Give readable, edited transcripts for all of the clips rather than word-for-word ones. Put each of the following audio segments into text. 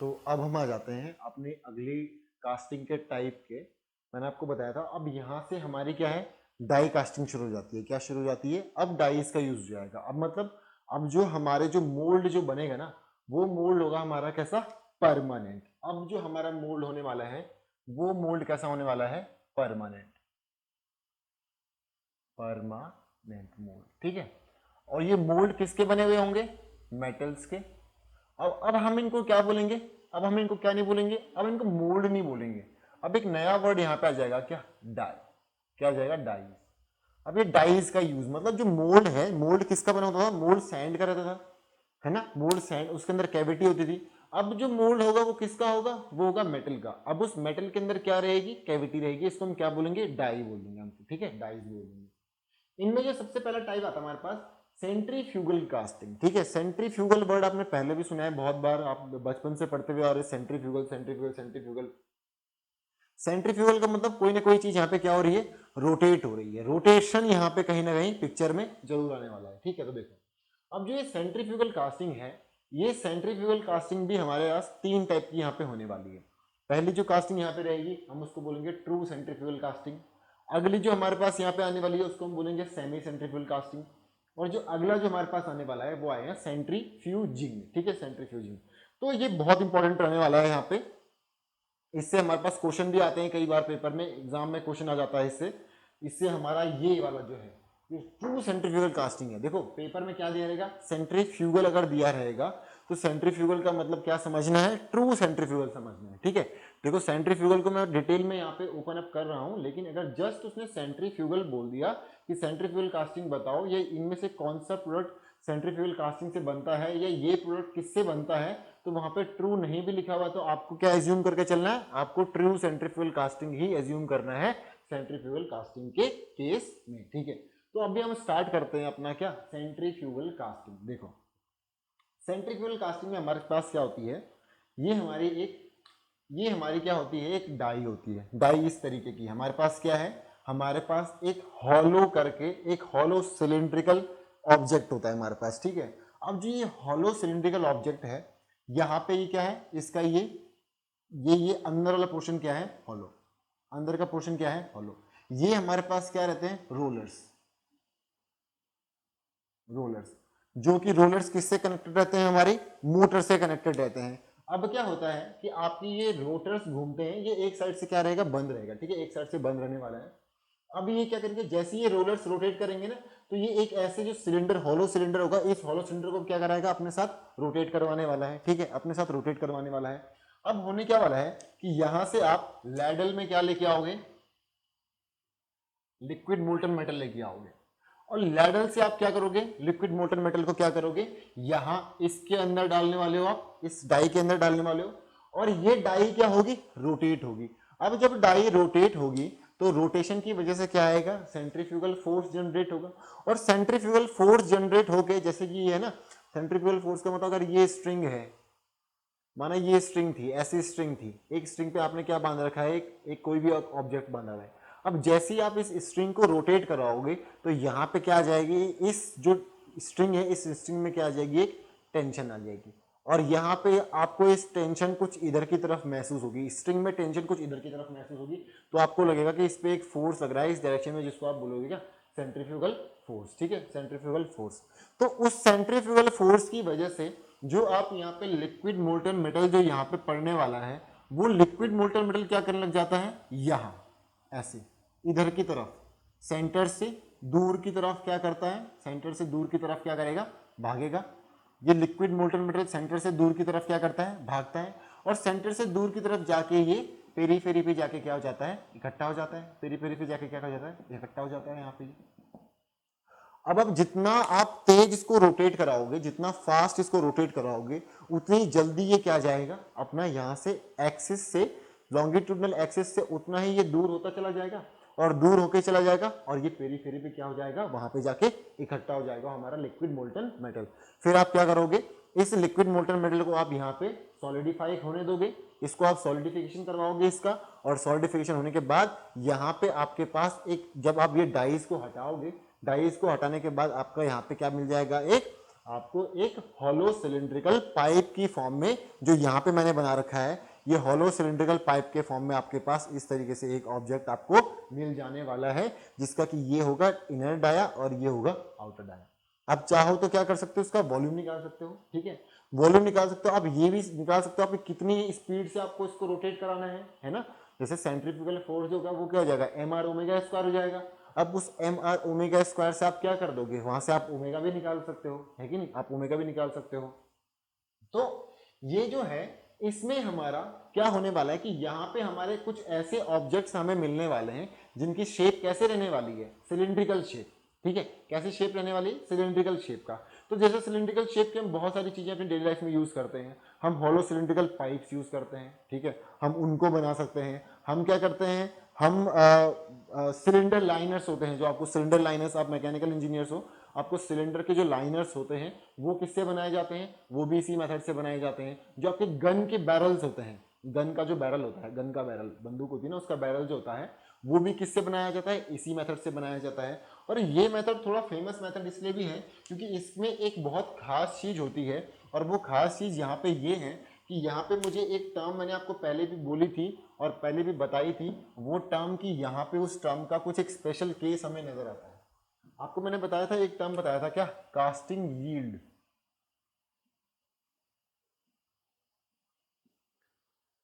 तो अब हम आ जाते हैं अपनी अगली कास्टिंग के टाइप के। मैंने आपको बताया था अब यहाँ से हमारी क्या है, डाई कास्टिंग शुरू हो जाती है। क्या शुरू हो जाती है? अब डाइस का यूज हो जाएगा। अब मतलब अब जो हमारे जो मोल्ड जो बनेगा ना, वो मोल्ड होगा हमारा कैसा, परमानेंट। अब जो हमारा मोल्ड होने वाला है वो मोल्ड कैसा होने वाला है, परमानेंट, परमानेंट मोल्ड, ठीक है। और ये मोल्ड किसके बने हुए होंगे, मेटल्स के। अब हम इनको क्या बोलेंगे, अब हम इनको क्या नहीं बोलेंगे, अब इनको मोल्ड नहीं बोलेंगे। अब एक नया वर्ड यहां पे आ जाएगा, क्या, डाई। क्या आ जाएगा, डाइज। अब ये डाइज का यूज मतलब जो मोल्ड है, मोल्ड किसका बना होता था, मोल्ड सैंड का रहता था, है ना, मोल्ड सैंड, उसके अंदर कैविटी होती थी। अब जो मोल्ड होगा वो किसका होगा, वो होगा मेटल का। अब उस मेटल के अंदर क्या रहेगी, कैविटी रहेगी। इसको हम क्या बोलेंगे, डाई बोलेंगे हम, ठीक है, डाइज बोलेंगे। इनमें जो सबसे पहला टाइप आता है हमारे पास, सेंट्रीफ्यूगल कास्टिंग, ठीक है। सेंट्रीफ्यूगल वर्ड आपने पहले भी सुना है बहुत बार, आप बचपन से पढ़ते हुए आ रहे, सेंट्रीफ्यूगल सेंट्रीफ्यूगल सेंट्रीफ्यूगल। सेंट्रीफ्यूगल का मतलब कोई ना कोई चीज यहाँ पे क्या हो रही है, रोटेट हो रही है। रोटेशन यहाँ पे कहीं ना कहीं पिक्चर में जरूर आने वाला है, ठीक है। तो देखो अब जो ये सेंट्रीफ्यूगल कास्टिंग है, ये सेंट्रीफ्यूगल कास्टिंग भी हमारे पास तीन टाइप की यहाँ पे होने वाली है। पहली जो कास्टिंग यहाँ पे रहेगी हम उसको बोलेंगे ट्रू सेंट्रीफ्यूगल कास्टिंग। अगली जो हमारे पास यहाँ पे आने वाली है उसको हम बोलेंगे सेमी सेंट्रीफ्यूगल कास्टिंग। और जो अगला जो हमारे पास आने वाला है वो आएगा सेंट्रीफ्यूजिंग, ठीक है, सेंट्रीफ्यूजिंग। तो ये बहुत इंपॉर्टेंट रहने वाला है यहाँ पे। इससे हमारे पास क्वेश्चन भी आते हैं कई बार पेपर में, एग्जाम में क्वेश्चन आ जाता है इससे। इससे हमारा ये वाला जो है ये ट्रू सेंट्रीफ्यूगल कास्टिंग है। देखो पेपर में क्या दिया रहेगा, सेंट्रीफ्यूगल अगर दिया रहेगा तो सेंट्रीफ्यूगल का मतलब क्या समझना है, ट्रू सेंट्रीफ्यूगल समझना है, ठीक है। देखो सेंट्रीफ्यूगल को मैं डिटेल में यहाँ पे ओपन अप कर रहा हूँ, लेकिन अगर जस्ट उसने सेंट्रीफ्यूगल बोल दिया कि सेंट्रीफ्यूगल कास्टिंग बताओ, ये इनमें से कौन सा प्रोडक्ट सेंट्रीफ्यूगल कास्टिंग से बनता है या ये प्रोडक्ट किससे बनता है, तो वहां पे ट्रू नहीं भी लिखा हुआ तो आपको क्या एज्यूम करके चलना है, आपको ट्रू सेंट्रीफ्यूगल कास्टिंग ही एज्यूम करना है सेंट्रीफ्यूगल कास्टिंग के केस में, ठीक है। तो अभी हम स्टार्ट करते हैं अपना क्या, सेंट्रीफ्यूगल कास्टिंग। देखो सेंट्रीफ्यूगल कास्टिंग में हमारे पास क्या होती है, ये हमारी क्या होती है, एक डाई होती है। डाई इस तरीके की हमारे पास क्या है, हमारे पास एक हॉलो करके एक हॉलो सिलिंड्रिकल ऑब्जेक्ट होता है हमारे पास, ठीक है। अब जो ये हॉलो सिलिंड्रिकल ऑब्जेक्ट है, यहाँ पे ये क्या है, इसका ये अंदर वाला पोर्शन क्या है, हॉलो। अंदर का पोर्शन क्या है, हॉलो। ये हमारे पास क्या रहते हैं, रोलर्स। रोलर्स जो कि रोलर्स किससे कनेक्टेड रहते हैं, हमारी मोटर से कनेक्टेड रहते हैं। अब क्या होता है कि आपकी ये रोटर्स घूमते हैं, ये एक साइड से क्या रहेगा, बंद रहेगा, ठीक है, एक साइड से बंद रहने वाला है। अब ये क्या करेंगे, जैसे ये रोलर्स रोटेट करेंगे ना, तो ये एक ऐसे जो सिलेंडर, हॉलो सिलेंडर होगा, इस हॉलो सिलेंडर को क्या कराएगा, अपने साथ रोटेट करवाने वाला है, ठीक है, अपने साथ रोटेट करवाने वाला है। अब होने क्या वाला है कि यहां से आप लैडल में क्या लेके आओगे, लिक्विड मोल्टन मेटल लेके आओगे। और लैडल से आप क्या करोगे, लिक्विड मोल्टन मेटल को क्या करोगे, यहां इसके अंदर डालने वाले हो, आप इस डाई के अंदर डालने वाले हो। और ये डाई क्या होगी, रोटेट होगी। अब जब डाई रोटेट होगी तो रोटेशन की वजह से क्या आएगा, सेंट्रीफ्यूगल फोर्स जनरेट होगा। और सेंट्रीफ्यूगल फोर्स जनरेट होके, जैसे कि ये है ना, सेंट्रीफ्यूगल फोर्स का मतलब अगर ये स्ट्रिंग है, माना ये स्ट्रिंग थी, ऐसी स्ट्रिंग थी, एक स्ट्रिंग पे आपने क्या बांध रखा है, एक कोई भी ऑब्जेक्ट बांधा हुआ है। अब जैसे ही आप इस स्ट्रिंग को रोटेट कराओगे तो यहाँ पे क्या आ जाएगी, इस जो स्ट्रिंग है, इस स्ट्रिंग में क्या आ जाएगी, एक टेंशन आ जाएगी। और यहाँ पे आपको इस टेंशन कुछ इधर की तरफ महसूस होगी, स्ट्रिंग में टेंशन कुछ इधर की तरफ महसूस होगी। तो आपको लगेगा कि इस पे एक फोर्स लग रहा है इस डायरेक्शन में, जिसको आप बोलोगे क्या, सेंट्रीफ्यूगल फोर्स, ठीक है, सेंट्रीफ्यूगल फोर्स। तो उस सेंट्रीफ्यूगल फोर्स की वजह से जो आप यहाँ पे लिक्विड मोल्टन मेटल जो यहाँ पे पड़ने वाला है, वो लिक्विड मोल्टन मेटल क्या करने लग जाता है, यहाँ ऐसे इधर की तरफ, सेंटर से दूर की तरफ क्या करता है, सेंटर से दूर की तरफ क्या करेगा, भागेगा। ये लिक्विड मोल्टन मेटल सेंटर से दूर की तरफ क्या करता है, भागता है। और सेंटर से दूर की तरफ जाके ये पेरीफेरी पे जाके क्या हो जाता है, इकट्ठा हो जाता है। पेरीफेरी पे जाके क्या हो जाता है, इकट्ठा हो जाता है यहाँ पे। अब जितना आप तेज इसको रोटेट कराओगे, जितना फास्ट इसको रोटेट कराओगे, उतनी जल्दी ये क्या जाएगा, अपना यहाँ से एक्सिस से, लॉन्गिट्यूडनल एक्सिस से उतना ही ये दूर होता चला जाएगा। और दूर होके चला जाएगा और ये पेरीफेरी पे क्या हो जाएगा, वहां पे जाके इकट्ठा हो जाएगा हमारा लिक्विड मोल्टन मेटल। फिर आप क्या करोगे, इस लिक्विड मोल्टन मेटल को आप यहाँ पे सॉलिडिफाई होने दोगे, इसको आप सॉलिडिफिकेशन करवाओगे इसका। और सॉलिडिफिकेशन होने के बाद यहाँ पे आपके पास एक, जब आप ये डाइस को हटाओगे, डाइस को हटाने के बाद आपका यहाँ पे क्या मिल जाएगा, एक आपको एक हॉलो सिलिंड्रिकल पाइप की फॉर्म में, जो यहाँ पे मैंने बना रखा है, ये हॉलो सिलिंड्रिकल पाइप के फॉर्म में आपके पास इस तरीके से एक ऑब्जेक्ट आपको मिल जाने वाला है, जिसका कि ये होगा इनर डाया और ये होगा आउटर डाया। अब चाहो तो क्या कर सकते हो, उसका वॉल्यूम निकाल सकते हो, ठीक है, वॉल्यूम निकाल सकते हो। आप ये भी निकाल सकते हो आप कितनी स्पीड से आपको इसको रोटेट कराना है ना। जैसे सेंट्रीफ्यूगल फोर्स होगा वो क्या हो जाएगा, एम आर ओमेगा स्क्वायर हो जाएगा। अब उस एम आर ओमेगा स्क्वायर से आप क्या कर दोगे, वहां से आप ओमेगा भी निकाल सकते हो, है कि नहीं, आप ओमेगा भी निकाल सकते हो। तो ये जो है इसमें हमारा क्या होने वाला है कि यहाँ पे हमारे कुछ ऐसे ऑब्जेक्ट्स हमें मिलने वाले हैं जिनकी शेप कैसे रहने वाली है, सिलिंड्रिकल शेप, ठीक है। कैसी शेप रहने वाली है, सिलिंड्रिकल शेप का। तो जैसे सिलिंड्रिकल शेप की हम बहुत सारी चीजें अपनी डेली लाइफ में यूज करते हैं। हम हॉलो सिलिंड्रिकल पाइप्स यूज करते हैं, ठीक है, हम उनको बना सकते हैं। हम क्या करते हैं, हम सिलेंडर लाइनर्स होते हैं, जो आपको सिलेंडर लाइनर्स, आप मैकेनिकल इंजीनियर्स हो, आपको सिलेंडर के जो लाइनर्स होते हैं वो किससे बनाए जाते हैं, वो भी इसी मेथड से बनाए जाते हैं। जो आपके गन के बैरल्स होते हैं, गन का जो बैरल होता है, गन का बैरल, बंदूक होती है ना, उसका बैरल जो होता है वो भी किससे बनाया जाता है, इसी मेथड से बनाया जाता है। और ये मेथड थोड़ा फेमस मेथड इसलिए भी है क्योंकि इसमें एक बहुत खास चीज होती है, और वो खास चीज यहाँ पे ये है कि यहाँ पे मुझे एक टर्म मैंने आपको पहले भी बोली थी और पहले भी बताई थी, वो टर्म की यहाँ पे उस टर्म का कुछ एक स्पेशल केस हमें नजर आता है। आपको मैंने बताया था, एक टर्म बताया था क्या, कास्टिंग यील्ड।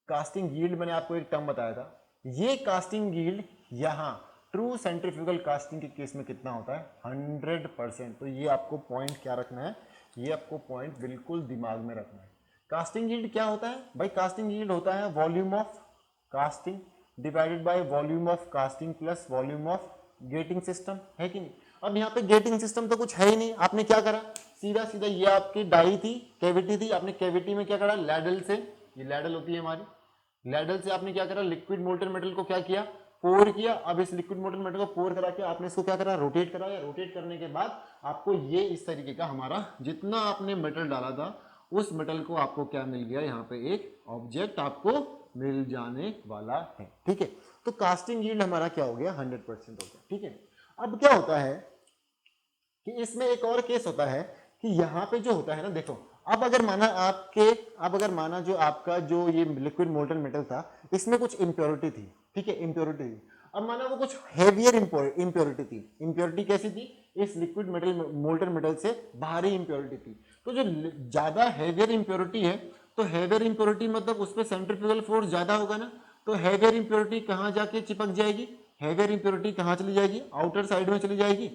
कास्टिंग यील्ड मैंने आपको एक टर्म बताया था। ये कास्टिंग यील्ड यहाँ ट्रू सेंट्रीफ्यूगल कास्टिंग के केस में कितना होता है, 100%। तो ये आपको पॉइंट क्या रखना है, ये आपको पॉइंट बिल्कुल दिमाग में रखना है। कास्टिंग यील्ड क्या होता है भाई, कास्टिंग यील्ड होता है volume of casting divided by volume of casting plus volume of getting system, है कि नहीं। अब यहाँ पे गेटिंग सिस्टम तो कुछ है ही नहीं, आपने क्या करा, सीधा सीधा ये आपकी डाई थी, कैविटी थी, आपने कैविटी में क्या करा, लैडल से, ये लैडल होती है हमारी, लैडल से आपने क्या करा, लिक्विड मोल्टेन मेटल को क्या किया, पोर किया। अब इस लिक्विड मोल्टेन मेटल को पोर करा के आपने इसको क्या करा, रोटेट करा। या रोटेट करने के बाद आपको ये इस तरीके का हमारा जितना आपने मेटल डाला था उस मेटल को आपको क्या मिल गया, यहाँ पे एक ऑब्जेक्ट आपको मिल जाने वाला है, ठीक है। तो कास्टिंग यील्ड हमारा क्या हो गया, 100% हो गया, ठीक है। अब क्या होता है कि इसमें एक और केस होता है कि यहाँ पे जो होता है ना, देखो, अब अगर माना जो आपका जो ये लिक्विड मोल्टन मेटल था, इसमें कुछ इंप्योरिटी थी, ठीक है, इंप्योरिटी थी। अब माना वो कुछ हेवियर इंप्योरिटी थी। इंप्योरिटी कैसी थी, इस लिक्विड मेटल मोल्टन मेटल से भारी इंप्योरिटी थी। तो जो ज्यादा हेवियर इंप्योरिटी है, तो हेवियर इंप्योरिटी मतलब उस पर सेंट्रीफ्यूगल फोर्स ज्यादा होगा ना, तो हेवियर इंप्योरिटी कहाँ जाके चिपक जाएगी, हेवियर इंप्योरिटी कहाँ चली जाएगी, आउटर साइड में चली जाएगी।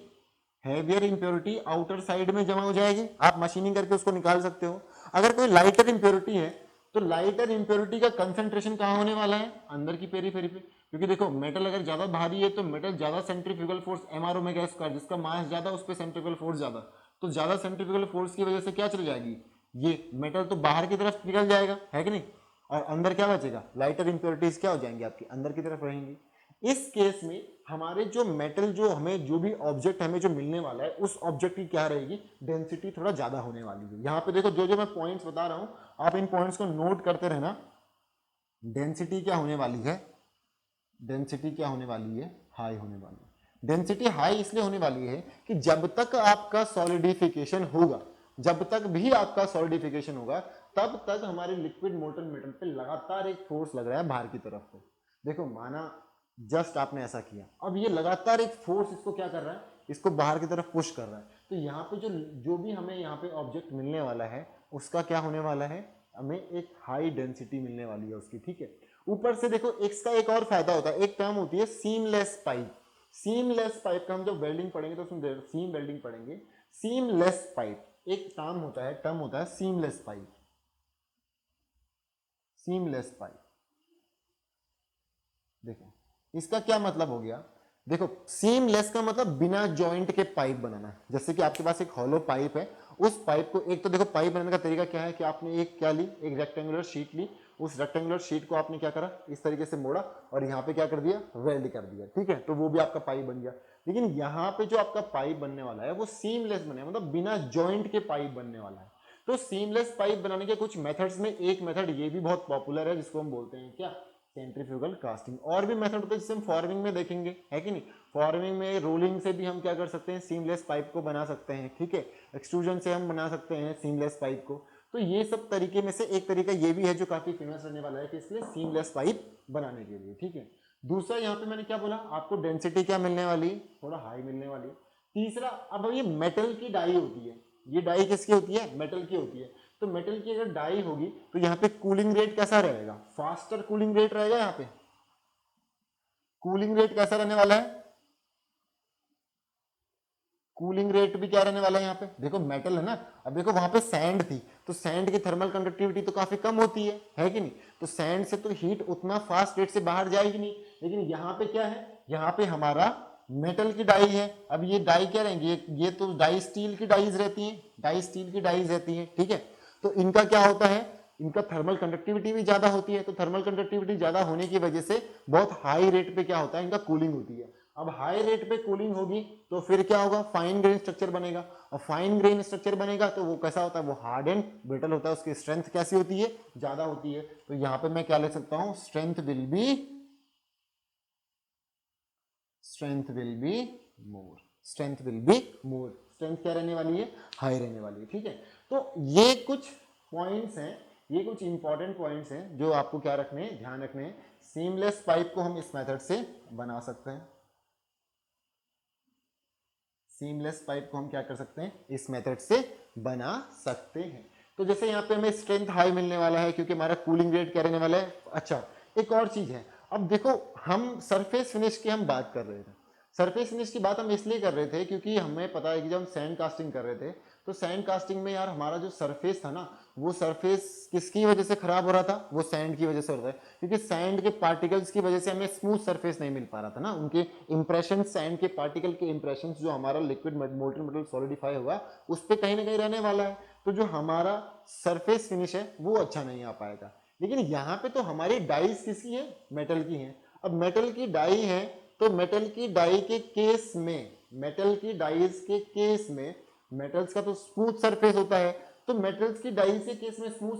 हेवियर इंप्योरिटी आउटर साइड में जमा हो जाएगी, आप मशीनिंग करके उसको निकाल सकते हो। अगर कोई लाइटर इंप्योरिटी है तो लाइटर इंप्योरिटी का कंसंट्रेशन कहाँ होने वाला है, अंदर की पेरीफेरी पे। क्योंकि देखो मेटल अगर ज्यादा भारी है तो मेटल ज्यादा centrifugal force m r omega square, जिसका मास ज्यादा उस पर सेंट्रीफ्यूगल फोर्स ज्यादा, तो ज्यादा सेंट्रीफ्यूगल फोर्स की वजह से क्या चली जाएगी, ये मेटल तो बाहर की तरफ निकल जाएगा, है कि नहीं, और अंदर क्या बचेगा, लाइटर इंप्योरिटीज क्या हो जाएंगी, आपकी अंदर की तरफ रहेंगी। इस केस में हमारे जो मेटल, जो हमें जो भी ऑब्जेक्ट हमें जो मिलने वाला है, उस ऑब्जेक्ट की क्या रहेगी, डेंसिटी थोड़ा ज्यादा होने वाली है। यहाँ पे देखो जो जो मैं पॉइंट्स बता रहा हूं, आप इन पॉइंट्स को नोट करते रहना। डेंसिटी क्या होने वाली है, डेंसिटी क्या होने वाली है, हाई होने वाली है। डेंसिटी हाई इसलिए होने वाली है कि जब तक आपका सॉलिडिफिकेशन होगा, जब तक भी आपका सॉलिडिफिकेशन होगा, तब तक हमारे लिक्विड मोल्टन मेटल पे लगातार एक फोर्स लग रहा है बाहर की तरफ को। देखो माना जस्ट आपने ऐसा किया, अब ये लगातार एक फोर्स इसको क्या कर रहा है, इसको बाहर की तरफ पुश कर रहा है। तो यहाँ पे जो जो भी हमें यहाँ पे ऑब्जेक्ट मिलने वाला है उसका क्या होने वाला है, हमें एक हाई डेंसिटी मिलने वाली है उसकी, ठीक है। ऊपर से देखो इसका एक और फायदा होता है, एक टर्म होती है सीमलेस पाइप। सीमलेस पाइप का हम जब वेल्डिंग पढ़ेंगे तो उसमें सीम वेल्डिंग पढ़ेंगे। सीमलेस पाइप एक टर्म होता है सीमलेस पाइप, सीमलेस पाइप। देखो इसका क्या मतलब हो गया, देखो सीमलेस का मतलब बिना जॉइंट के पाइप बनाना। जैसे कि आपके पास एक हॉलो पाइप है, उस पाइप को, एक तो देखो पाइप बनाने का तरीका क्या है कि आपने एक क्या ली, एक रेक्टेंगुलर शीट ली, उस रेक्टेंगुलर शीट को आपने क्या करा, इस तरीके से मोड़ा और यहाँ पे क्या कर दिया, वेल्ड कर दिया, ठीक है, तो वो भी आपका पाइप बन गया। लेकिन यहाँ पे जो आपका पाइप बनने वाला है वो सीमलेस बने, मतलब बिना जॉइंट के पाइप बनने वाला है। तो सीमलेस पाइप बनाने के कुछ मेथड्स में एक मेथड ये भी बहुत पॉपुलर है जिसको हम बोलते हैं क्या, सेंट्रीफ्यूगल कास्टिंग। और भी मेथड होते हैं जिसे हम फॉर्मिंग में देखेंगे, है कि नहीं। फॉर्मिंग में रोलिंग से भी हम क्या कर सकते हैं, सीमलेस पाइप को बना सकते हैं, ठीक है। एक्सट्रूजन से हम बना सकते हैं सीमलेस पाइप को। तो ये सब तरीके में से एक तरीका ये भी है जो काफी फेमस रहने वाला है कि इसलिए सीमलेस पाइप बनाने के लिए, ठीक है। दूसरा यहाँ पे मैंने क्या बोला आपको, डेंसिटी क्या मिलने वाली, थोड़ा हाई मिलने वाली। तीसरा, अब ये मेटल की डाई होती है, ये डाई किसकी होती है, मेटल की होती है। तो मेटल की अगर डाई होगी तो यहाँ पे कूलिंग रेट कैसा रहेगा, फास्टर कूलिंग रेट रहेगा। यहाँ पे कूलिंग रेट कैसा रहने वाला है, कूलिंग रेट भी क्या रहने वाला है यहाँ पे, देखो मेटल है ना। अब देखो वहां पे सैंड थी, तो सैंड की थर्मल कंडक्टिविटी तो काफी कम होती है कि नहीं। तो सैंड से तो हीट उतना फास्ट रेट से बाहर जाएगी नहीं। लेकिन यहाँ पे क्या है, यहाँ पे हमारा मेटल की डाई है। अब ये डाई क्या रहेंगी, ये तो डाई स्टील की डाइज रहती है, डाई स्टील की डाइज रहती है, ठीक है। तो इनका क्या होता है, इनका थर्मल कंडक्टिविटी भी ज्यादा होती है। तो थर्मल कंडक्टिविटी ज्यादा होने की वजह से बहुत हाई रेट पे क्या होता है, इनका कूलिंग होती है। अब हाई रेट पे कूलिंग होगी तो फिर क्या होगा, फाइन ग्रेन स्ट्रक्चर बनेगा। और फाइन ग्रेन स्ट्रक्चर बनेगा तो वो कैसा होता है, वो हार्ड एंड ब्रिटल होता है, उसकी स्ट्रेंथ कैसी होती है, ज्यादा होती है। तो यहाँ पे मैं क्या ले सकता हूँ, strength will be more, strength will be more. Strength क्या रहने वाली है, हाई रहने वाली है, ठीक है। तो ये कुछ पॉइंट्स हैं, ये कुछ इंपॉर्टेंट पॉइंट्स हैं जो आपको क्या रखने हैं, ध्यान रखने हैं। सीमलेस पाइप को हम इस मेथड से बना सकते हैं, सीमलेस पाइप को हम क्या कर सकते हैं, इस मेथड से बना सकते हैं। तो जैसे यहाँ पे हमें स्ट्रेंथ हाई मिलने वाला है क्योंकि हमारा कूलिंग रेट क्या रहने वाला है। अच्छा, एक और चीज है, अब देखो हम सरफेस फिनिश की हम बात कर रहे थे। सरफेस फिनिश की बात हम इसलिए कर रहे थे क्योंकि हमें पता है कि जब हम सैंड कास्टिंग कर रहे थे तो सैंड कास्टिंग में यार हमारा जो सरफेस था ना, वो सरफेस किसकी वजह से खराब हो रहा था, वो सैंड की वजह से हो रहा है। क्योंकि सैंड के पार्टिकल्स की वजह से हमें स्मूथ सरफेस नहीं मिल पा रहा था ना, उनके इंप्रेशन, सैंड के पार्टिकल के इंप्रेशन जो हमारा लिक्विड मोल्टन मेटल सॉलिडिफाई हुआ उस पर कहीं ना कहीं रहने वाला है। तो जो हमारा सरफेस फिनिश है वो अच्छा नहीं आ पाएगा। लेकिन यहाँ पे तो हमारी डाइज किसकी है, मेटल की है। अब मेटल की डाई है तो मेटल की डाई के केस में, मेटल की डाइज के केस में, मेटल्स का तो स्मूथ सरफेस होता है, तो मेटल्स की डाई के केस में स्मूथ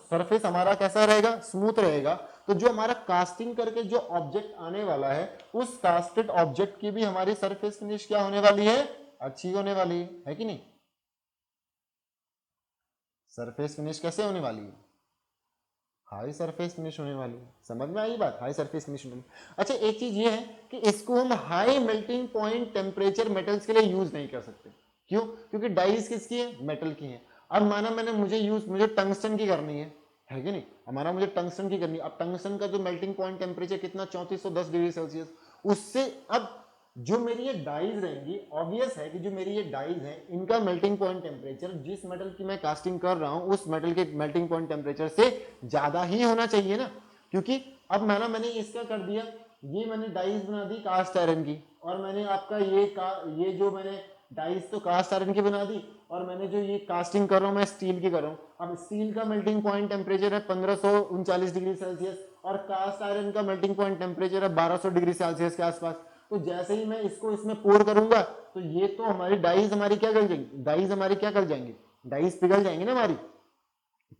सरफेस हमारा कैसा रहेगा, स्मूथ रहेगा। तो जो हमारा कास्टिंग करके जो ऑब्जेक्ट आने वाला है, उस कास्टेड ऑब्जेक्ट की भी हमारी सरफेस फिनिश क्या होने वाली है, अच्छी होने वाली है कि नहीं। सरफेस फिनिश कैसे होने वाली है, हाई सरफेस फिनिश होने वाली है। समझ में आई बात, हाई सरफेस फिनिश होने वाली। अच्छा, एक चीज ये है कि इसको हम high melting point temperature metals के लिए यूज नहीं कर सकते। क्यों, क्योंकि डाइज किसकी है, मेटल की है। अब माना मैंने मुझे टंगस्टन की करनी है कि नहीं, हमारा मुझे टंगस्टन की करनी है। अब टंगस्टन का जो मेल्टिंग पॉइंट टेम्परेचर कितना, 3410 डिग्री सेल्सियस। उससे अब जो मेरी ये डाइज रहेंगी, ऑब्वियस है कि जो मेरी ये डाइज है इनका मेल्टिंग पॉइंट टेम्परेचर जिस मेटल की मैं कास्टिंग कर रहा हूं उस मेटल के मेल्टिंग पॉइंट टेम्परेचर से ज्यादा ही होना चाहिए ना। क्योंकि अब मैंने इसका कर दिया, ये मैंने डाइज बना दी कास्ट आयरन की, और मैंने आपका ये जो मैंने डाइज तो कास्ट आयरन की बना दी, और मैंने जो ये कास्टिंग कर रहा हूँ मैं स्टील की कर रहा हूँ। अब स्टील का मेल्टिंग पॉइंट टेम्परेचर है 1539 डिग्री सेल्सियस और कास्ट आयरन का मेल्टिंग पॉइंट टेम्परेचर है 1200 डिग्री सेल्सियस के आसपास। तो जैसे ही मैं इसको इसमें पोर करूंगा तो ये तो हमारी डाइज हमारी क्या कर जाएंगी, डाइज हमारी क्या कर जाएंगी, डाइज पिघल जाएंगी ना हमारी।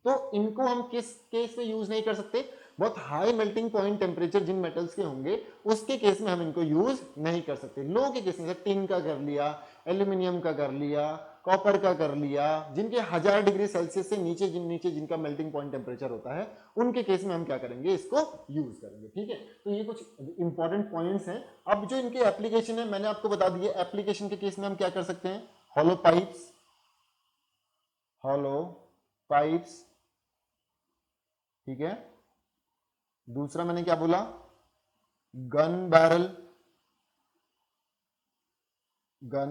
तो इनको हम किस केस में यूज नहीं कर सकते, बहुत हाई मेल्टिंग पॉइंट टेम्परेचर जिन मेटल्स के होंगे उसके केस में हम इनको यूज नहीं कर सकते। लो के केस में टिन का कर लिया, एल्यूमिनियम का कर लिया, कॉपर का कर लिया, जिनके 1000 डिग्री सेल्सियस से नीचे जिनका मेल्टिंग पॉइंट टेम्परेचर होता है उनके केस में हम क्या करेंगे, इसको यूज करेंगे, ठीक है। तो ये कुछ इंपॉर्टेंट पॉइंट्स हैं। अब जो इनके एप्लीकेशन है मैंने आपको बता दिया। एप्लीकेशन के केस में हम क्या कर सकते हैं, हॉलो पाइप्स, ठीक है। दूसरा मैंने क्या बोला, गन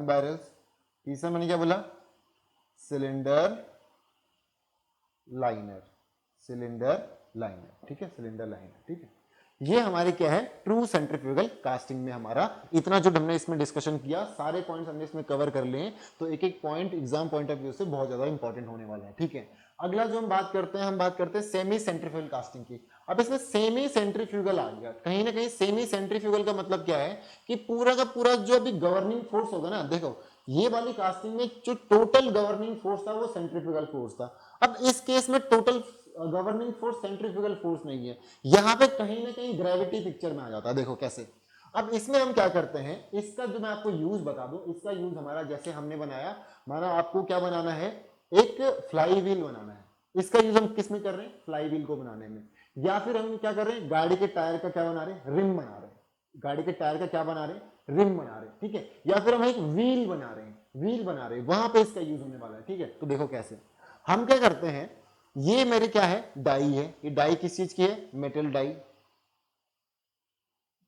बैरल्स। तीसरा मैंने क्या बोला, सिलेंडर लाइनर, ठीक है, सिलेंडर लाइनर, ठीक है। ये हमारे क्या है, ट्रू सेंट्रीफ्यूगल कास्टिंग में हमारा इतना जो हमने इसमें डिस्कशन किया, सारे पॉइंट्स हमने इसमें कवर कर लिए। तो एक एक point exam point of view से बहुत ज्यादा इंपॉर्टेंट होने वाला है, ठीक है। अगला जो हम बात करते हैं सेमी सेंट्रीफ्यूगल कास्टिंग की। अब इसमें सेमी सेंट्रीफ्यूगल आ गया, कहीं ना कहीं सेमी सेंट्रीफ्यूगल का मतलब क्या है कि पूरा का पूरा जो अभी गवर्निंग फोर्स होगा ना, देखो ये वाली कास्टिंग में जो टोटल गवर्निंग फोर्स था वो सेंट्रीफ्यूगल फोर्स था। अब इस केस में total governing force centrifugal force नहीं है, यहाँ पे कहीं ना कहीं ग्रेविटी पिक्चर में आ जाता है। देखो कैसे, अब इसमें हम क्या करते हैं, इसका जो मैं आपको यूज बता दूं, इसका यूज हमारा जैसे हमने बनाया, माना आपको क्या बनाना है, एक फ्लाई व्हील बनाना है, इसका यूज हम किस में कर रहे हैं, फ्लाई व्हील को बनाने में। या फिर हम क्या कर रहे हैं, गाड़ी के टायर का क्या बना रहे हैं, रिम बना रहे हैं, गाड़ी के टायर का क्या बना रहे हैं, रिम बना रहे हैं, ठीक है। या फिर हम एक व्हील बना रहे हैं, व्हील बना रहे हैं, वहां पे इसका यूज होने वाला है, ठीक है। तो देखो कैसे हम क्या करते हैं, ये मेरे क्या है, डाई है, ये डाई किस चीज की है, मेटल डाई,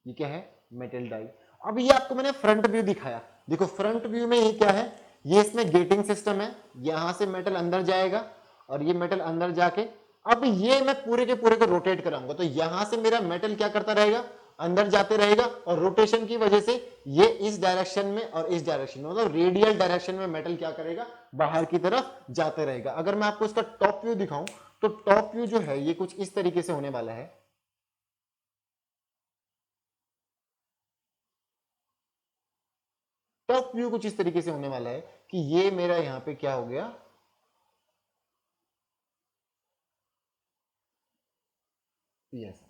ये क्या है, मेटल डाई। अब ये आपको मैंने फ्रंट व्यू दिखाया, देखो फ्रंट व्यू में ये क्या है, ये इसमें गेटिंग सिस्टम है, यहां से मेटल अंदर जाएगा और ये मेटल अंदर जाके, अब ये मैं पूरे के पूरे को रोटेट कराऊंगा, तो यहां से मेरा मेटल क्या करता रहेगा, अंदर जाते रहेगा, और रोटेशन की वजह से ये इस डायरेक्शन में और इस डायरेक्शन में, मतलब रेडियल डायरेक्शन में मेटल क्या करेगा, बाहर की तरफ जाते रहेगा। अगर मैं आपको इसका टॉप व्यू दिखाऊं, तो टॉप व्यू जो है ये कुछ इस तरीके से होने वाला है, टॉप व्यू कुछ इस तरीके से होने वाला है कि ये मेरा यहां पे क्या हो गया, यस,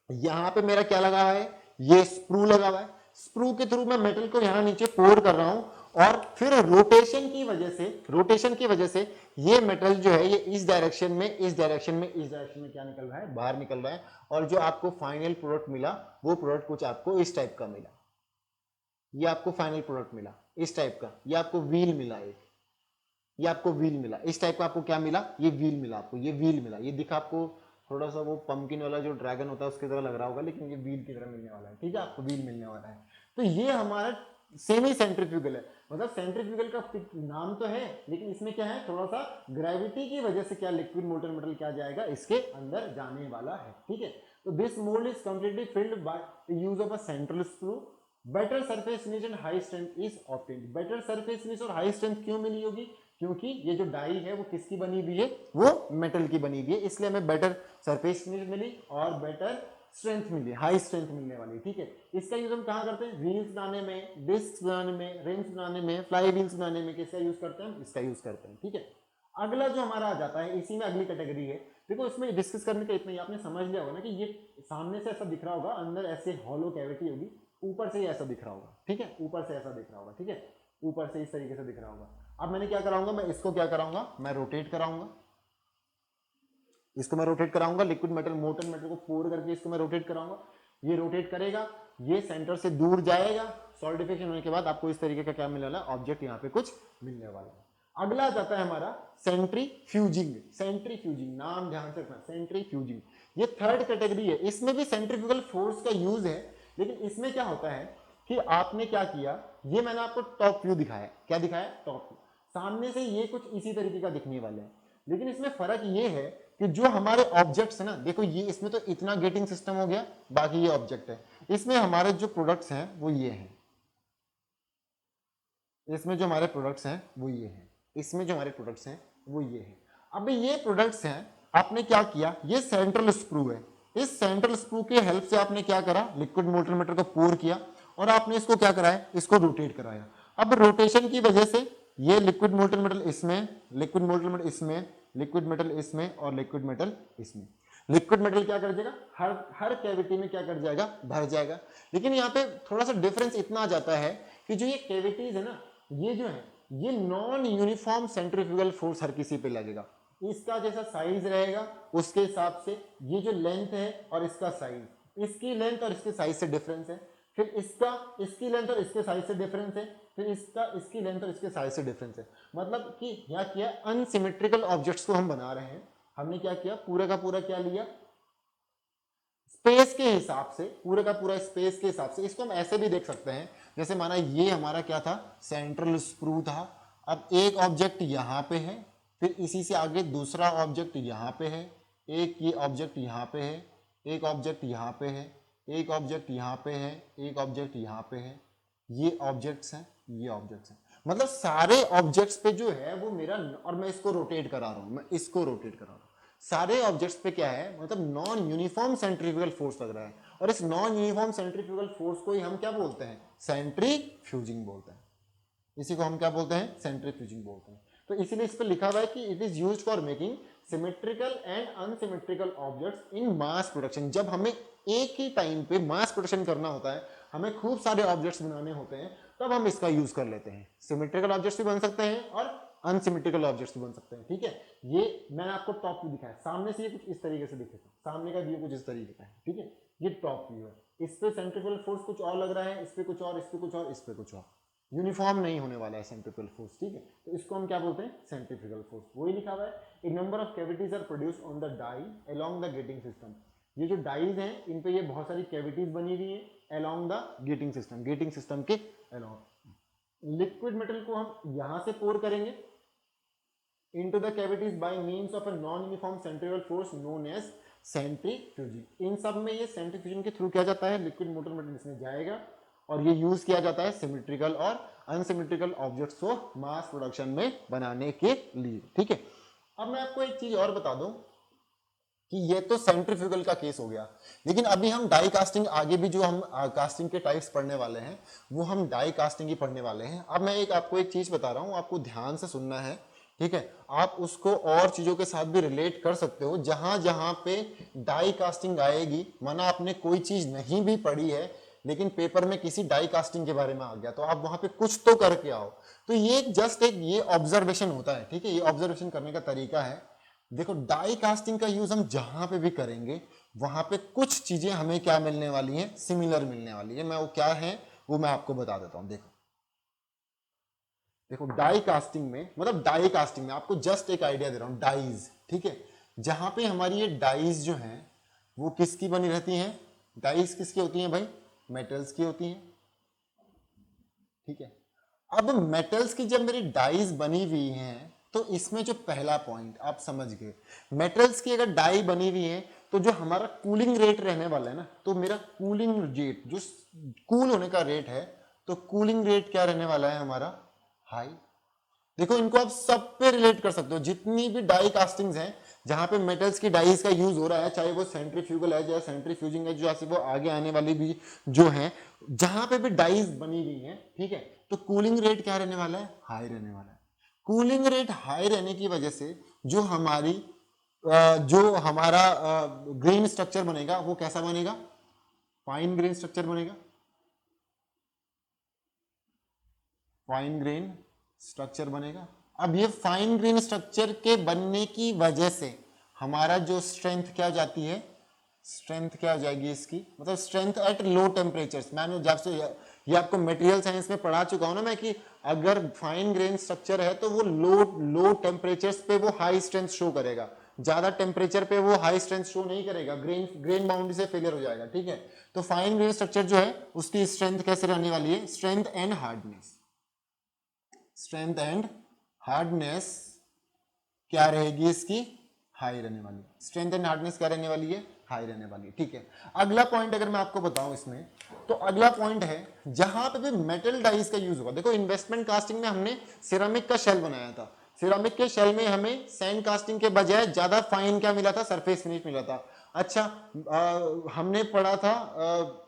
यहां पे मेरा क्या लगा हुआ है, ये स्प्रू लगा हुआ है, स्प्रू के थ्रू मैं मेटल को यहां नीचे पोर कर रहा हूं, और फिर रोटेशन की वजह से ये मेटल जो है ये इस डायरेक्शन में, इस डायरेक्शन में, इस डायरेक्शन में क्या निकल रहा है, बाहर निकल रहा है। और जो आपको फाइनल प्रोडक्ट मिला, वो प्रोडक्ट कुछ आपको इस टाइप का मिला, ये आपको फाइनल प्रोडक्ट मिला इस टाइप का, ये आपको व्हील मिला, एक ये आपको व्हील मिला इस टाइप का, आपको क्या मिला, ये व्हील मिला आपको, ये व्हील मिला, ये दिखा आपको थोड़ा सा वो पंपकिन वाला जो ड्रैगन होता है उसकी तरह लग रहा होगा, लेकिन ये व्हील की तरह मिलने वाला है, ठीक है, आपको व्हील मिलने वाला है। तो ये हमारा सेमी सेंट्रीफ्यूगल है, मतलब सेंट्रीफ्यूगल का नाम तो है, लेकिन इसमें क्या है, थोड़ा सा ग्रेविटी की वजह से क्या लिक्विड मोल्टन मेटल क्या जाएगा, इसके अंदर जाने वाला है, ठीक है। तो this mould is completely filled by use of a central screw, better surface finish and high strength is obtained. Better surface finish और हाई स्ट्रेंथ क्यों मिली होगी, क्योंकि ये जो डाई है वो किसकी बनी हुई है, वो मेटल की बनी हुई है, इसलिए हमें बेटर सरफेस फिनिश मिली और बेटर स्ट्रेंथ मिली, हाई स्ट्रेंथ मिलने वाली, ठीक है। इसका यूज हम कहाँ करते हैं, व्हील्स बनाने में, डिस्क बनाने में, रिम्स बनाने में, फ्लाई व्हील्स बनाने में, किसका यूज करते हैं, इसका यूज करते हैं, ठीक है। अगला जो हमारा आ जाता है, इसी में अगली कैटेगरी है, देखो इसमें डिस्कस करने का इतना ही, आपने समझ लिया होगा ना कि ये सामने से ऐसा दिख रहा होगा, अंदर ऐसे हॉलो कैविटी होगी, ऊपर से ही ऐसा दिख रहा होगा, ठीक है, ऊपर से ऐसा दिख रहा होगा, ठीक है, ऊपर से इस तरीके से दिख रहा होगा। अब मैंने क्या कराऊंगा, मैं इसको क्या कराऊंगा, मैं रोटेट कराऊंगा, इसको मैं रोटेट कराऊंगा, लिक्विड मेटल मोल्टन मेटल को पोर करके इसको मैं रोटेट कराऊंगा, ये रोटेट करेगा, ये सेंटर से दूर जाएगा, सॉलिडिफिकेशन होने के बाद आपको इस तरीके का क्या मिलने वाला, ऑब्जेक्ट यहाँ पे कुछ मिलने वाला है। अगला जाता है हमारा सेंट्रीफ्यूजिंग, सेंट्रीफ्यूजिंग नाम ध्यान से रखना, सेंट्रीफ्यूजिंग ये थर्ड कैटेगरी है, इसमें भी सेंट्रीफ्यूगल फोर्स का यूज है, लेकिन इसमें क्या होता है कि आपने क्या किया, ये मैंने आपको टॉप व्यू दिखाया, क्या दिखाया, टॉप व्यू, सामने से ये कुछ इसी तरीके का दिखने वाले हैं, लेकिन इसमें फर्क ये है कि जो हमारे ऑब्जेक्ट्स है ना, देखो ये इसमें तो इतना गेटिंग सिस्टम हो गया, बाकी ये ऑब्जेक्ट है, इसमें हमारे जो प्रोडक्ट्स हैं वो ये हैं, इसमें जो हमारे प्रोडक्ट्स हैं वो ये हैं, इसमें जो हमारे प्रोडक्ट्स हैं वो ये हैं। अब ये प्रोडक्ट्स हैं, आपने क्या किया, ये सेंट्रल स्क्रू है, इस सेंट्रल स्क्रू के हेल्प से आपने क्या करा, लिक्विड मोल्टन मेटल को पोर किया और आपने इसको क्या कराया, इसको रोटेट कराया। अब रोटेशन की वजह से ये लिक्विड मोल्टन मेटल इसमें, लिक्विड मोल्टन मेटल इसमें, लिक्विड मेटल इसमें और लिक्विड मेटल इसमें, लिक्विड मेटल क्या कर जाएगा, हर हर कैविटी में क्या कर जाएगा, भर जाएगा। लेकिन यहाँ पे थोड़ा सा डिफरेंस इतना आ जाता है कि जो ये कैविटीज है ना, ये जो है ये non uniform centrifugal force her किसी पे लगेगा, इसका जैसा साइज रहेगा उसके हिसाब से ये जो लेंथ है और इसका साइज, इसकी लेंथ और इसके साइज से डिफरेंस है, फिर इसका इसकी लेंथ और इसके साइज से डिफरेंस है, फिर इसका इसकी लेंथ और इसके साइज से डिफरेंस है। मतलब कि क्या किया, अनसिमेट्रिकल ऑब्जेक्ट्स को हम बना रहे हैं, हमने क्या किया, पूरा का पूरा क्या लिया, स्पेस के हिसाब से, पूरे का पूरा स्पेस के हिसाब से। इसको हम ऐसे भी देख सकते हैं, जैसे माना ये हमारा क्या था, सेंट्रल स्क्रू था, अब एक ऑब्जेक्ट यहाँ पे है, फिर इसी से आगे दूसरा ऑब्जेक्ट यहाँ पे है, एक ये ऑब्जेक्ट यहाँ पे है, एक ऑब्जेक्ट यहाँ पे है, एक ऑब्जेक्ट यहाँ पे है, एक ऑब्जेक्ट यहाँ पे है, ये ऑब्जेक्ट्स हैं, ये ऑब्जेक्ट्स हैं, मतलब सारे ऑब्जेक्ट्स पे जो है वो मेरा, और मैं इसको रोटेट करा रहा हूं, मैं इसको रोटेट करा रहा हूं, सारे ऑब्जेक्ट्स पे क्या है, मतलब नॉन यूनिफॉर्म सेंट्रीफ्यूगल फोर्स लग रहा है, और इस नॉन यूनिफॉर्म सेंट्रीफ्यूगल फोर्स को ही हम क्या बोलते हैं, सेंट्रीफ्यूजिंग बोलते हैं, इसी को हम क्या बोलते हैं, सेंट्रीफ्यूजिंग बोलते हैं। तो इसीलिए इस पर लिखा हुआ है कि it is used for making symmetrical and unsymmetrical objects in mass production. जब हमें एक ही टाइम पे मास प्रोडक्शन करना होता है, हमें खूब सारे ऑब्जेक्ट्स बनाने होते हैं, तब हम इसका यूज कर लेते हैं। सिमेट्रिकल ऑब्जेक्ट्स भी बन सकते हैं और अनसिमेट्रिकल ऑब्जेक्ट्स भी बन सकते हैं। ठीक है, ये मैंने आपको टॉप व्यू दिखाया, सामने से ये कुछ इस तरीके से दिखेगा, सामने का व्यू कुछ इस तरीके का है। ठीक है, ये टॉप व्यू है, इस पे सेंट्रीफ्यूगल फोर्स कुछ और लग रहा है, इस पे कुछ और, इस पे कुछ और, इस पे कुछ और, यूनिफॉर्म नहीं होने वाला है सेंट्रीफ्यूगल फोर्स। ठीक है, तो इसको हम क्या बोलते हैं, सेंट्रीफ्यूगल फोर्स। वही लिखा हुआ है, a number of cavities are produce on the die along the gating system. ये जो डाइज हैं, इन पे ये बहुत सारी कैविटीज बनी हुई हैं along the gating system, getting system के अलोंग। लिक्विड मेटल को हम यहां से पोर करेंगे into the cavities by means of a non-uniform centrifugal force known as centrifugal। इन सब में ये सेंट्रीफ्यूजन के थ्रू किया जाता है, लिक्विड मोटर मेटल इसमें जाएगा और ये यूज किया जाता है सिमेट्रिकल और अनसिमेट्रिकल ऑब्जेक्ट्स को मास प्रोडक्शन में बनाने के लिए। ठीक है, अब मैं आपको एक चीज और बता दूं कि ये तो सेंट्रीफ्यूगल का केस हो गया, लेकिन अभी हम डाई कास्टिंग, आगे भी जो हम कास्टिंग के टाइप्स पढ़ने वाले हैं वो हम डाई कास्टिंग ही पढ़ने वाले हैं। अब मैं आपको एक चीज बता रहा हूं, आपको ध्यान से सुनना है। ठीक है, आप उसको और चीजों के साथ भी रिलेट कर सकते हो। जहां जहां पे डाई कास्टिंग आएगी, माना आपने कोई चीज नहीं भी पढ़ी है लेकिन पेपर में किसी डाई कास्टिंग के बारे में आ गया, तो आप वहां पे कुछ तो करके आओ। तो ये जस्ट एक ये ऑब्जर्वेशन होता है। ठीक है, ये ऑब्जर्वेशन करने का तरीका है। देखो, डाई कास्टिंग का यूज हम जहां पे भी करेंगे वहां पे कुछ चीजें हमें क्या मिलने वाली हैं, सिमिलर मिलने वाली है। मैं वो क्या है वो मैं आपको बता देता हूं। देखो डाई कास्टिंग में, मतलब डाई कास्टिंग में आपको जस्ट एक आइडिया दे रहा हूं, डाइज। ठीक है, जहां पे हमारी ये डाइज जो हैं वो किसकी बनी रहती हैं, डाइज किसकी होती हैं भाई, मेटल्स की होती हैं। ठीक है, अब मेटल्स की जब मेरी डाइज बनी हुई हैं तो इसमें जो पहला पॉइंट आप समझ गए, मेटल्स की अगर डाई बनी हुई है तो जो हमारा कूलिंग रेट रहने वाला है ना, तो मेरा कूलिंग रेट जो कूल होने का रेट है, तो कूलिंग रेट क्या रहने वाला है हमारा, हाई। देखो, इनको आप सब पे रिलेट कर सकते हो, जितनी भी डाई कास्टिंग्स हैं जहां पे मेटल्स की डाइज का यूज हो रहा है, चाहे वो सेंट्रीफ्यूगल है या सेंट्रीफ्यूजिंग है, जो ऐसे वो आगे आने वाली भी जो है, जहां पे भी डाइज बनी हुई है, ठीक है, तो कूलिंग रेट क्या रहने वाला है, हाई रहने वाला है। कूलिंग रेट हाई रहने की वजह से जो हमारा ग्रेन स्ट्रक्चर बनेगा वो कैसा बनेगा, फाइन ग्रेन स्ट्रक्चर बनेगा, फाइन ग्रेन स्ट्रक्चर बनेगा। अब ये फाइन ग्रेन स्ट्रक्चर के बनने की वजह से हमारा जो स्ट्रेंथ क्या जाती है, स्ट्रेंथ क्या हो जाएगी इसकी, मतलब स्ट्रेंथ एट लो टेम्परेचर्स। मैंने जब से ये आपको मटेरियल साइंस में पढ़ा चुका हूं ना मैं, कि अगर फाइन ग्रेन स्ट्रक्चर है तो वो लो टेम्परेचर्स पे वो हाई स्ट्रेंथ शो करेगा, ज्यादा टेम्परेचर पे वो हाई स्ट्रेंथ शो नहीं करेगा, ग्रेन बाउंड्री से फेलियर हो जाएगा। ठीक है, तो फाइन ग्रेन स्ट्रक्चर जो है उसकी स्ट्रेंथ कैसे रहने वाली है, strength and hardness, strength and hardness क्या रहेगी इसकी, हाई रहने वाली। स्ट्रेंथ एंड हार्डनेस क्या रहने वाली है, हाई रहने वाली। ठीक है, अगला पॉइंट अगर मैं आपको बताऊं इसमें, तो अगला पॉइंट है जहां पे भी मेटल डाइज का यूज होगा। देखो, इन्वेस्टमेंट कास्टिंग में हमने सिरामिक का शेल बनाया था, सिरामिक के शेल में हमें सैंड कास्टिंग के बजाय ज्यादा फाइन क्या मिला था, सरफेस फिनिश मिला था। अच्छा, हमने पढ़ा था,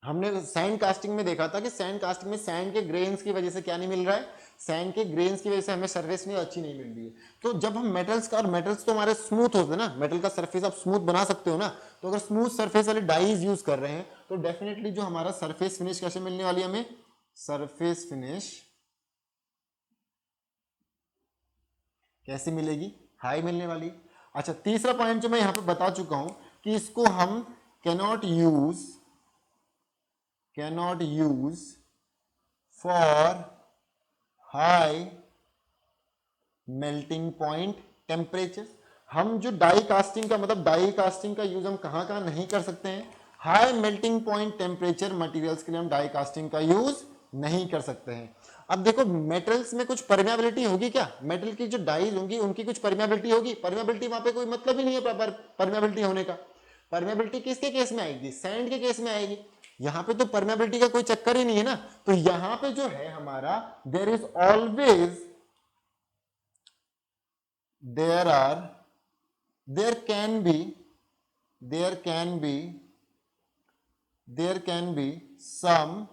हमने सैंड कास्टिंग में देखा था कि सैंड कास्टिंग में सैंड के ग्रेन्स की वजह से क्या नहीं मिल रहा है, सैंड के ग्रेन्स की वजह से हमें सरफेस नहीं अच्छी नहीं मिल रही है। तो जब हम मेटल्स का, और मेटल्स तो हमारे स्मूथ होते हैं ना, मेटल का सरफेस आप स्मूथ बना सकते हो ना, तो अगर स्मूथ सरफेस वाले डाइज यूज कर रहे हैं तो डेफिनेटली जो हमारा सरफेस फिनिश कैसे मिलने वाली है हमें, सरफेस फिनिश कैसे मिलेगी, हाई मिलने वाली। अच्छा, तीसरा पॉइंट जो मैं यहां पे बता चुका हूं कि इसको हम cannot use for high melting point temperature. हम जो डाई कास्टिंग का, मतलब डाई कास्टिंग का यूज हम कहां कहां नहीं कर सकते हैं, high melting point temperature materials के लिए हम डाई कास्टिंग का यूज नहीं कर सकते हैं। अब देखो, मेटल्स में कुछ परमेबिलिटी होगी क्या, मेटल की जो डाइज होंगी उनकी कुछ परमेबिलिटी होगी, परमेबिलिटी वहां पे कोई मतलब ही नहीं है परमेबिलिटी होने का। परमेबिलिटी किसके केस में आएगी, सैंड के केस में आएगी। यहां पे तो परमेबिलिटी का कोई चक्कर ही नहीं है ना। तो यहां पे जो है हमारा, there is always, there can be some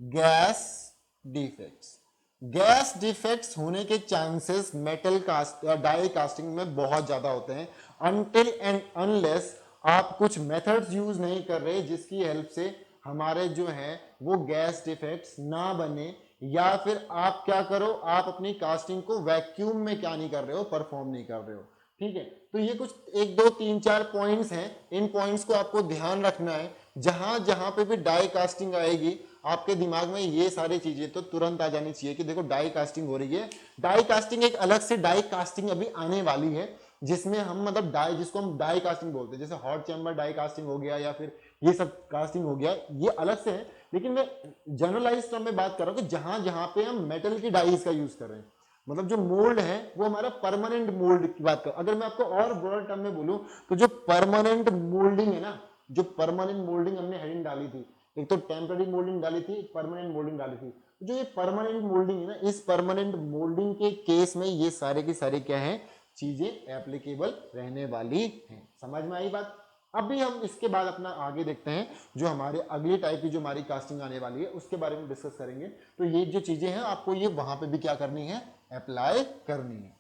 gas defects। Gas defects होने के चांसेस मेटल कास्ट या डाई कास्टिंग में बहुत ज्यादा होते हैं अनटिल एंड अनलेस आप कुछ मेथड्स यूज नहीं कर रहे जिसकी हेल्प से हमारे जो है वो गैस डिफेक्ट्स ना बने, या फिर आप क्या करो, आप अपनी कास्टिंग को वैक्यूम में क्या नहीं कर रहे हो, परफॉर्म नहीं कर रहे हो। ठीक है, तो ये कुछ 1 2 3 4 पॉइंट्स हैं, इन पॉइंट्स को आपको ध्यान रखना है। जहां जहां पे भी डाई कास्टिंग आएगी आपके दिमाग में ये सारी चीजें तो तुरंत आ जानी चाहिए कि देखो डाई कास्टिंग हो रही है। डाई कास्टिंग एक अलग से डाई कास्टिंग अभी आने वाली है जिसमें हम मतलब डाई, जिसको हम डाई कास्टिंग बोलते हैं, जैसे हॉट चैम्बर डाई कास्टिंग हो गया या फिर ये सब कास्टिंग हो गया, ये अलग से है। लेकिन मैं जनरलाइज टर्म में बात कर रहा हूँ कि जहां जहां पे हम मेटल की डाइज का यूज कर रहे हैं, मतलब जो मोल्ड है वो हमारा परमानेंट मोल्ड की बात कर, अगर मैं आपको और ब्रॉड टर्म में बोलूं तो जो परमानेंट मोल्डिंग है ना, जो परमानेंट मोल्डिंग हमने हेडिंग डाली थी, एक तो टेम्पररी मोल्डिंग डाली थी, परमानेंट मोल्डिंग डाली थी, जो ये परमानेंट मोल्डिंग है ना, इस परमानेंट मोल्डिंग के केस में ये सारे की सारे क्या है, चीजें एप्लीकेबल रहने वाली हैं। समझ में आई बात? अभी हम इसके बाद अपना आगे देखते हैं, जो हमारे अगली टाइप की जो हमारी कास्टिंग आने वाली है उसके बारे में डिस्कस करेंगे। तो ये जो चीजें हैं आपको ये वहां पे भी क्या करनी है, अप्लाई करनी है।